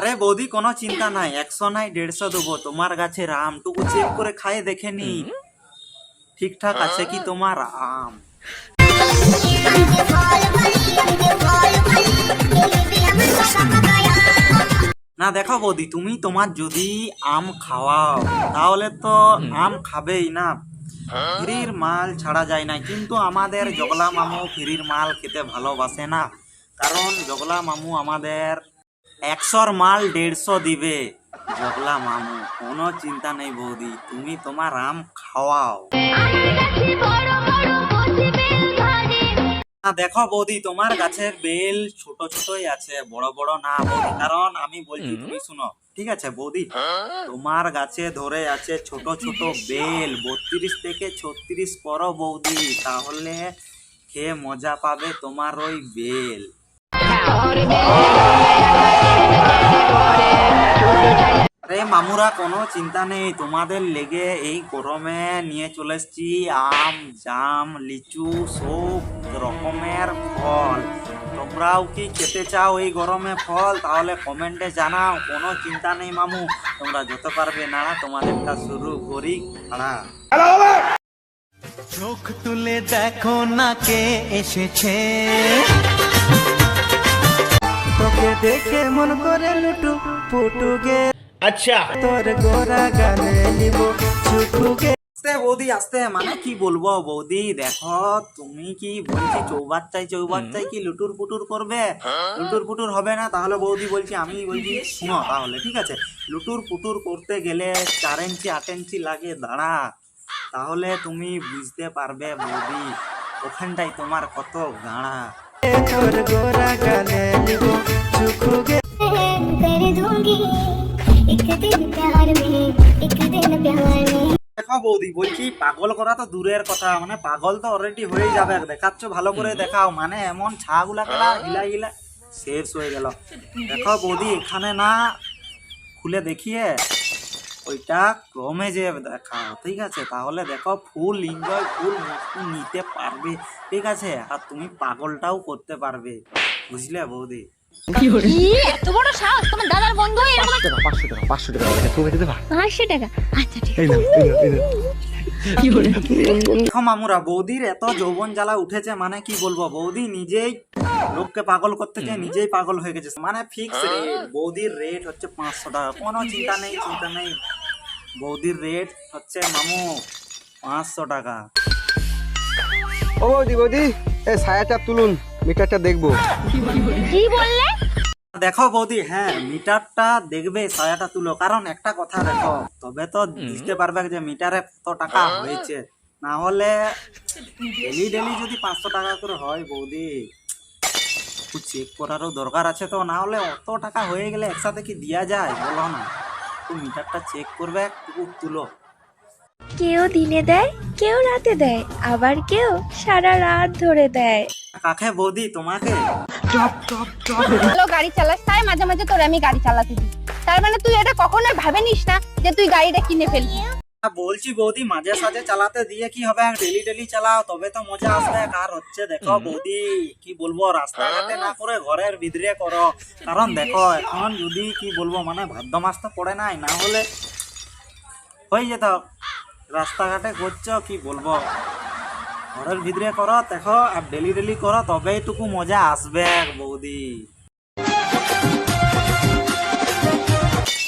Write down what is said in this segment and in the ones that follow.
আরে বৌদি কোনো চিন্তা নাই, 100 নাই 150 দেবো। তোমার গাছের আমটুকু চেক করে খাইয়ে দেখে নি ঠিকঠাক আছে কি তোমার আম। না দেখো বৌদি, তুমি তোমার যদি আম খাওয়াও তাহলে তো আম খাবেই না, ফ্রির মাল ছাড়া যায় না। কিন্তু আমাদের জগলা মামু ফ্রির মাল খেতে ভালোবাসে না, কারণ জগলা মামু আমাদের 100 মাল 150 দিবে। জগলা মামু কোনো চিন্তা নেই বৌদি, তুমি তোমার আম খাওয়াও। না দেখো বৌদি, তোমার গাছের বেল ছোট ছোটই আছে, বড় বড় না বৌদি। কারণ আমি বলছি তুমি শুনো, ঠিক আছে বৌদি, তোমার গাছে ধরে আছে ছোট ছোট বেল, 32 থেকে 36 করো বৌদি, তাহলে খেয়ে মজা পাবে তোমার ওই বেল। আরে মামুরা কোনো চিন্তা নেই, তোমাদের লেগে এই গরমে নিয়ে চলে এসছি আম, জাম, লিচু, সব রকমের ফল। তোমরাও কি খেতে চাও এই গরমে ফল? তাহলে কমেন্টে জানাও। কোনো চিন্তা নেই মামু, তোমরা যত পারবে না, তোমাদেরটা শুরু করি খাড়া। চোখ তুলে দেখো না কে এসেছে, তোকে দেখে মন করে লুটু পুটুগে। আচ্ছা তোর গোরা গানে নিব ছুটুগে। আস্তে বৌদি আস্তে, মানে কি বলবো বৌদি, দেখো তুমি কি বলছি চৌবাচ্চাই কি লুটুর পুটুর করবে? লুটুর পুটুর হবে না। তাহলে বৌদি বলছি, আমি বলছি শুনো তাহলে, ঠিক আছে, লুটুর পুটুর করতে গেলে 4 ইঞ্চি 8 ইঞ্চি লাগে দাঁড়া, তাহলে তুমি বুঝতে পারবে বৌদি ওখানটাই তোমার কত গাঁড়া। তোর গোরা গানে নিব ছুটুগে। দেখো বৌদি বলছি, পাগল করা তো দূরের কথা, মানে পাগল তো অলরেডি হয়ে যাবে। দেখাচ্ছ ভালো করে দেখাও, মানে এমন ছাগুলা খেলা হিলা হিলা শেষ হয়ে গেল। দেখো বৌদি এখানে না খুলে দেখিয়ে ওইটা ক্রমে যে দেখাও, ঠিক আছে, তাহলে দেখো ফুল এনজয়, ফুল মস্তি নিতে পারবে, ঠিক আছে, আর তুমি পাগলটাও করতে পারবে, বুঝলে বৌদি? এত বড় সাহস তোমার দাদার বন্ধু হয়ে এরকম 500 টাকা তুমি দিতে পারো। 500 টাকা? আচ্ছা ঠিক এই আছে। নাও। দেখো মামুরা, বৌদির এত যৌবন জ্বালা উঠেছে, মানে কি বলবো, বৌদি নিজেই লোককে পাগল করতে গিয়ে নিজেই পাগল হয়ে গেছে। মানে ফিক্স রেট, বৌদির রেট হচ্ছে 500 টাকা। কোনো চিন্তা নেই, বৌদির রেট হচ্ছে মামু 500 টাকা। ও বৌদি এই ছায়াটা তুলুন, মিটারটা দেখবো। কি বললে? দেখো বৌদি, হ্যাঁ মিটারটা দেখবে, ছায়াটা তুলো, কারণ একটা কথা দেখো, তবে তো বুঝতে পারবে যে মিটারে কত টাকা হয়েছে। না হলে ডেলি ডেলি যদি 500 টাকা করে হয় বৌদি, একটু চেক করারও দরকার আছে তো, না হলে অত টাকা হয়ে গেলে একসাথে কি দেওয়া যায় বলো না? তো মিটারটা চেক করবে, একটু তুলো। কেউ দিনে দেয়, কেউ রাতে দেয়, আবার কেউ সারা রাত ধরে দেয়। কাকে বৌদি? তোমাকে? ভালো গাড়ি চালাস, তাই মাঝে মাঝে তোর আমি গাড়ি চালাতে দিই। তার মানে তুই এটা কখনোই ভাবেনিস না যে তুই গাড়িটা কিনে ফেলবি। বলছি বৌদি, মাঝে সাঝে চালাতে দিয়ে কি হবে, ডেলি ডেলি চালাও তবে তো মজা আসবে। আর হচ্ছে দেখো বৌদি, কি বলবো, রাস্তাঘাটে না করে ঘরের ভিতরে করো। কারণ দেখো এখন যদি কি বলবো, মানে ভাদ্র মাস তো পড়ে নাই, না হলে হয়ে যেত। রাস্তাঘাটে করছো কি বলবো, ঘরের ভিতরে করো দেখো, আর ডেলি ডেলি করো, তবে এইটুকু মজা আসবে বৌদি।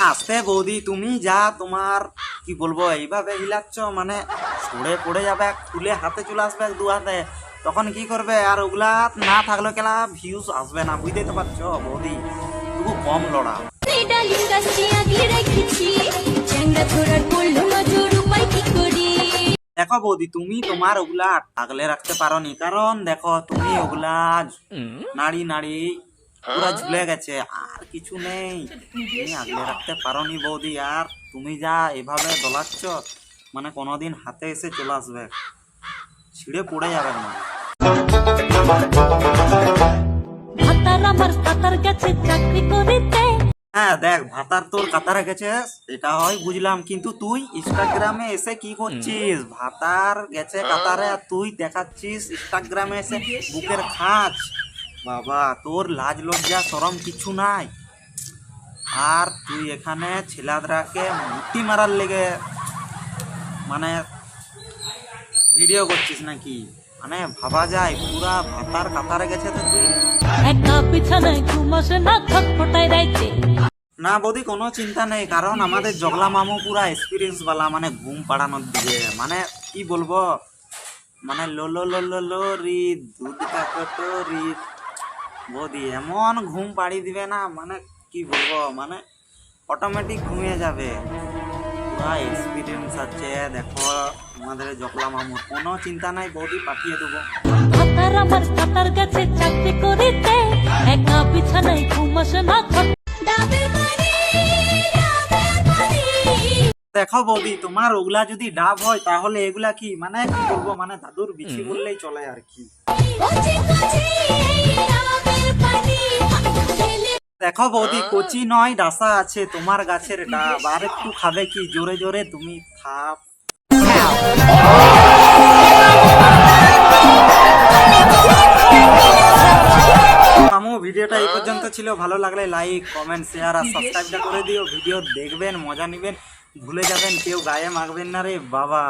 আস্তে বৌদি, তুমি যা তোমার কি বলবো এইভাবে হিলাচ্ছ, মানে সরে পড়ে যাবে, খুলে হাতে চলে আসবে দু হাতে, তখন কি করবে? আর ওগুলা না থাকলে কেলা ভিউজ আসবে না, বুঝতেই তো পারছো বৌদি, তবু কম লড়া। দেখো বৌদি, তুমি তোমার ওগুলা আগলে রাখতে পারো নি, কারণ দেখো তুমি ওগুলা নাড়ি নাড়ি পুরা ঝুলে গেছে, আর কিছু নেই, তুমি আগলে রাখতে পারো নি বৌদি। আর তুমি যা এভাবে দোলাচ্ছ, মানে কোনোদিন হাতে এসে চলে আসবে, ছিঁড়ে পড়ে যাবে না। হ্যাঁ দেখ, ভাতার তোর কাতারে গেছে এটা হয় বুঝলাম, কিন্তু তুই ইনস্টাগ্রামে এসে কি করছিস? ভাতার গেছে কাতারে আর তুই দেখাচ্ছিস ইনস্টাগ্রামে এসে বুকের খাঁচ। বাবা, তোর লাজ লজ্জা শরম কিছু নাই। আর তুই এখানে ছেলেদেরকে মুটি মারার লেগে মানে ভিডিও করছিস নাকি? মানে ভাবা যায় পুরা ভাতার কাতারে গেছে তো তুই। একা বিছানায় ঘুমাসে না ছটফটায় রাইতে। না বৌদি কোনো চিন্তা নেই, কারণ আমাদের জগলা মামু পুরা এক্সপিরিয়েন্স বালা, মানে ঘুম পাড়ানোর দিকে মানে কি বলবো, মানে লো লো লো লো লো রি দুধ কাকটো রি বৌদি এমন ঘুম পাড়ি দিবে না, মানে কি বলবো, মানে অটোমেটিক ঘুমিয়ে যাবে। পুরা এক্সপিরিয়েন্স আছে, দেখো আমাদের জগলা মামু, কোনো চিন্তা নাই বৌদি, পাঠিয়ে দেবো। ভাতার আমার কাতার কাছে চাকরি করিতে, একা বিছানায় ঘুমাসে না দেখো বৌদি, তোমার ওগুলা যদি ডাব হয় তাহলে এগুলা কি মানে কি বলবো, মানে দাদুর বিছি বললেই চলে আর কি। দেখো বৌদি, কচি নয় ডাসা আছে তোমার গাছের ডাব, আর একটু খাবে কি, জোরে জোরে তুমি থাপ। মামু ভিডিওটা এই পর্যন্ত ছিল, ভালো লাগলে লাইক কমেন্ট শেয়ার আর সাবস্ক্রাইবটা করে দিও। ভিডিও দেখবেন, মজা নেবেন, ভুলে যাবেন, কেউ গায়ে মাখবেন না রে বাবা।